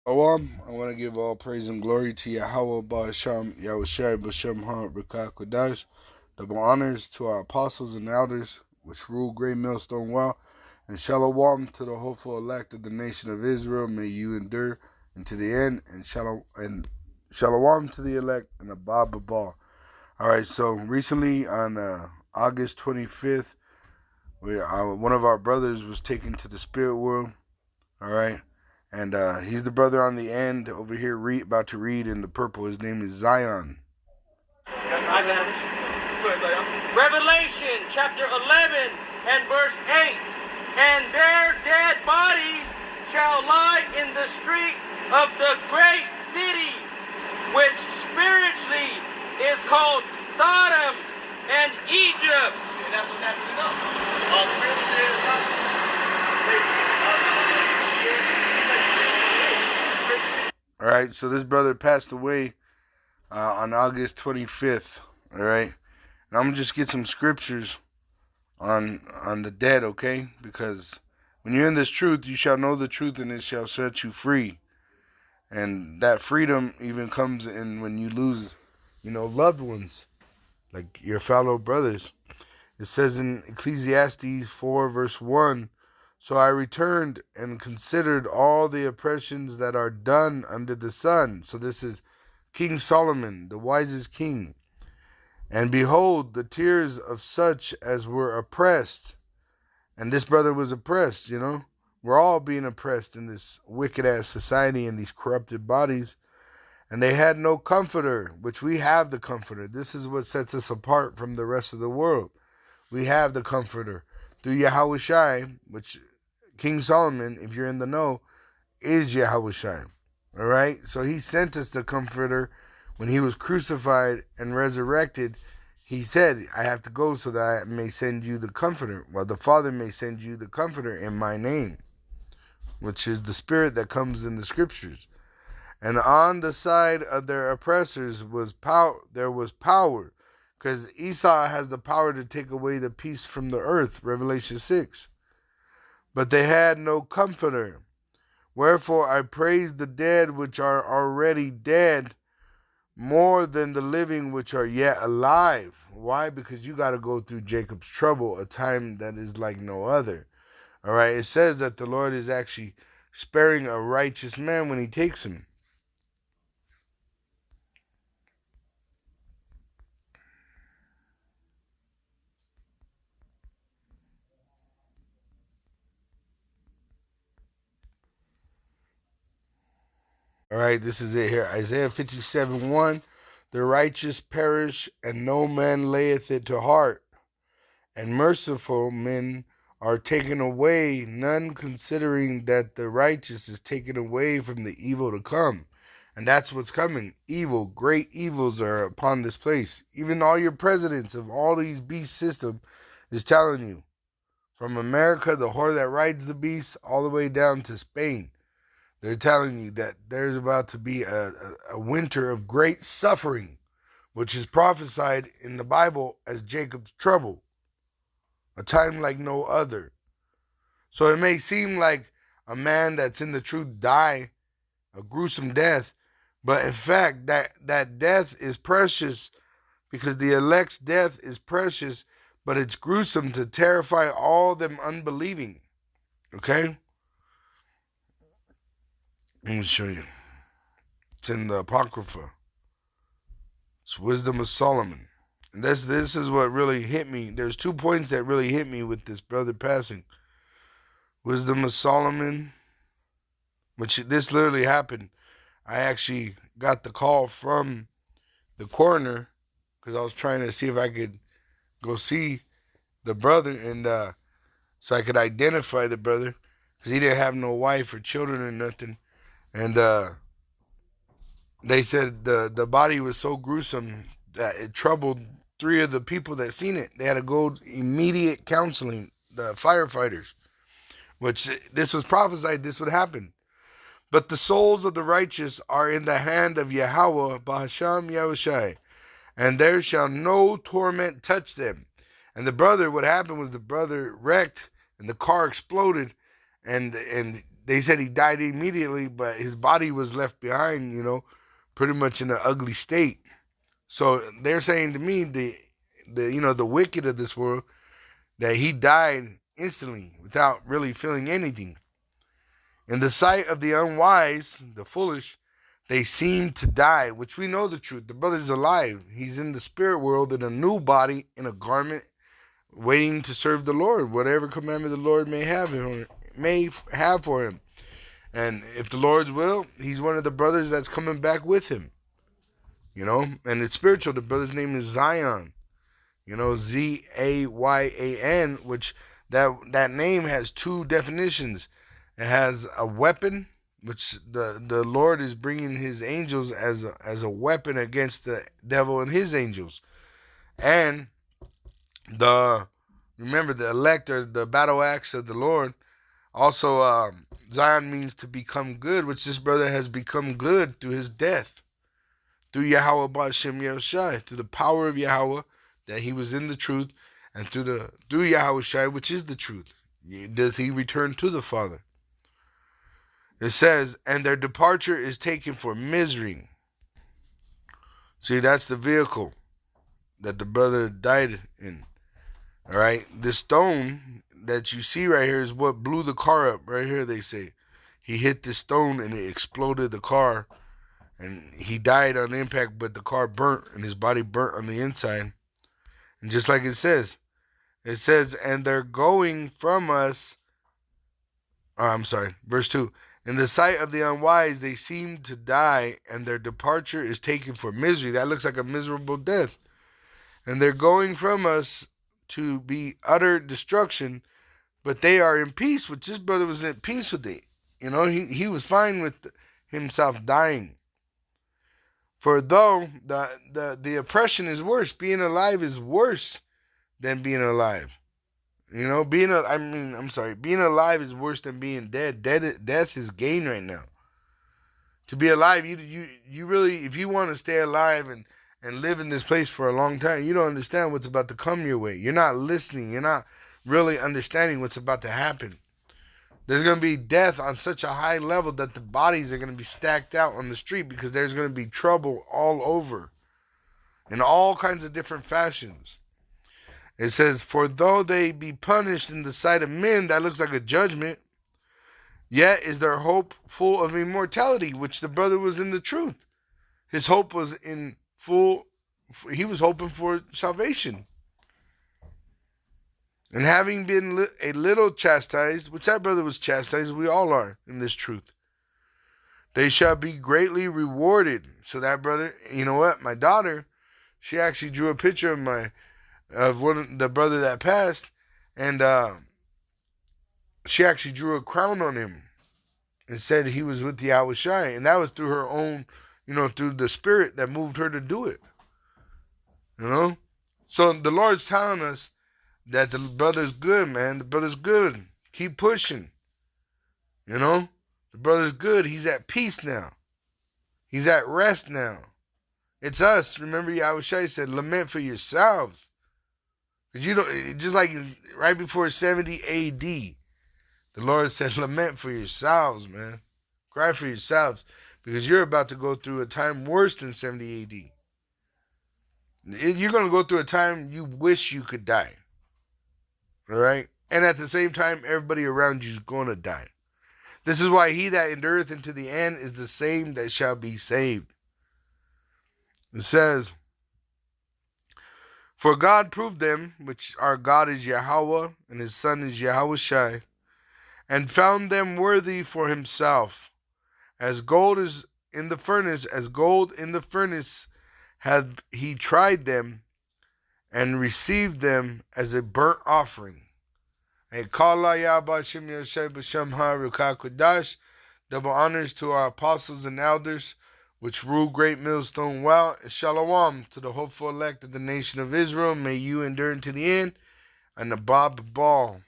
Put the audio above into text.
I want to give all praise and glory to Yahweh Ba'asham Yahushai B'Shem HaRakakodash. Double honors to our apostles and elders, which rule Great Millstone well. And Shalawam to the hopeful elect of the nation of Israel. May you endure unto the end. And Shalawam to the elect and Abba Babal. Alright, so recently on August 25th, one of our brothers was taken to the spirit world. Alright. And he's the brother on the end over here about to read in the purple. His name is Zayan. Revelation chapter 11 and verse 8. And their dead bodies shall lie in the street of the great city, which spiritually is called Sodom and Egypt. See, that's what's happening now. All spiritually All right, so this brother passed away on August 25th. All right, and I'm gonna just get some scriptures on the dead, okay? Because when you're in this truth, you shall know the truth, and it shall set you free. And that freedom even comes in when you lose, loved ones, like your fellow brothers. It says in Ecclesiastes 4 verse 1. So I returned and considered all the oppressions that are done under the sun. So this is King Solomon, the wisest king. And behold, the tears of such as were oppressed. And this brother was oppressed, We're all being oppressed in this wicked-ass society and these corrupted bodies. And they had no comforter, which we have the comforter. This is what sets us apart from the rest of the world. We have the comforter through Yahushai, which King Solomon, if you're in the know, is Yahushua. All right? So he sent us the comforter when he was crucified and resurrected. He said, I have to go so that I may send you the comforter. Well, the Father may send you the comforter in my name, which is the spirit that comes in the scriptures. And on the side of their oppressors there was power, because Esau has the power to take away the peace from the earth, Revelation 6. But they had no comforter. Wherefore I praise the dead which are already dead more than the living which are yet alive. Why? Because you got to go through Jacob's trouble, a time that is like no other. All right, it says that the Lord is actually sparing a righteous man when he takes him. All right, this is it here. Isaiah 57:1. The righteous perish, and no man layeth it to heart. And merciful men are taken away, none considering that the righteous is taken away from the evil to come. And that's what's coming. Evil, great evils are upon this place. Even all your presidents of all these beast system is telling you. From America, the whore that rides the beast, all the way down to Spain. They're telling you that there's about to be a winter of great suffering, which is prophesied in the Bible as Jacob's trouble, a time like no other. So it may seem like a man that's in the truth die a gruesome death, but in fact, that death is precious, because the elect's death is precious, but it's gruesome to terrify all them unbelieving. Okay? Let me show you. It's in the Apocrypha. It's Wisdom of Solomon. And this is what really hit me. There's 2 points that really hit me with this brother passing. Wisdom of Solomon, which this literally happened. I actually got the call from the coroner because I was trying to see if I could go see the brother, and so I could identify the brother, because he didn't have no wife or children or nothing. And they said the body was so gruesome that it troubled 3 of the people that seen it. They had to go immediate counseling, the firefighters, which this was prophesied this would happen. But the souls of the righteous are in the hand of Yahweh, Bahasham Yahushai, and there shall no torment touch them. And the brother, what happened was the brother wrecked, and the car exploded, and they said he died immediately, but his body was left behind, pretty much in an ugly state. So they're saying to me, the wicked of this world, that he died instantly without really feeling anything. In the sight of the unwise, the foolish, they seem to die, which we know the truth. The brother's alive. He's in the spirit world in a new body, in a garment, waiting to serve the Lord, whatever commandment the Lord may have for him. And if the Lord's will, he's one of the brothers that's coming back with him. And it's spiritual. The brother's name is Zayan. Zayan, which that name has two definitions. It has a weapon, which the Lord is bringing his angels as a weapon against the devil and his angels. And remember the elect, or the battle axe of the Lord. Also, Zion means to become good, which this brother has become good through his death. Through Yahweh B'Shem Yahushai, through the power of Yahweh, that he was in the truth, and through Yahushai, which is the truth, does he return to the Father. It says, and their departure is taken for misery. See, that's the vehicle that the brother died in. All right, the stone that you see right here is what blew the car up. Right here, they say he hit the stone and it exploded the car, and he died on impact. But the car burnt and his body burnt on the inside. And just like it says, and they're going from us. Verse 2. In the sight of the unwise, they seem to die, and their departure is taken for misery. That looks like a miserable death. And they're going from us to be utter destruction, but they are in peace, which this brother was at peace with it. He was fine with himself dying. For though the oppression is worse, being alive is worse than being alive. Being alive is worse than being dead. Death is gain right now. To be alive, you really, if you want to stay alive and live in this place for a long time, you don't understand what's about to come your way. You're not listening. You're not really understanding what's about to happen. There's going to be death on such a high level that the bodies are going to be stacked out on the street, because there's going to be trouble all over in all kinds of different fashions. It says, for though they be punished in the sight of men, that looks like a judgment, yet is their hope full of immortality, which the brother was in the truth. His hope was he was hoping for salvation. And having been a little chastised, which that brother was chastised, we all are in this truth, they shall be greatly rewarded. So that brother, you know what? My daughter, she actually drew a picture of the brother that passed, and she actually drew a crown on him and said he was with the Yahushai, and that was through her own, through the spirit that moved her to do it. So the Lord's telling us that the brother's good, man. The brother's good. Keep pushing. The brother's good. He's at peace now. He's at rest now. It's us. Remember, Yahushua said, lament for yourselves. Because just like right before 70 A.D., the Lord said, lament for yourselves, man. Cry for yourselves, because you're about to go through a time worse than 70 A.D. You're going to go through a time you wish you could die. All right? And at the same time, everybody around you is going to die. This is why he that endureth unto the end is the same that shall be saved. It says, for God proved them, which our God is Yahweh, and his Son is Yahushai, and found them worthy for himself. As gold is in the furnace, had he tried them, and received them as a burnt offering. Double honors to our apostles and elders, which rule great millstone well. Shalawam to the hopeful elect of the nation of Israel. May you endure unto the end. And the Bob Ball.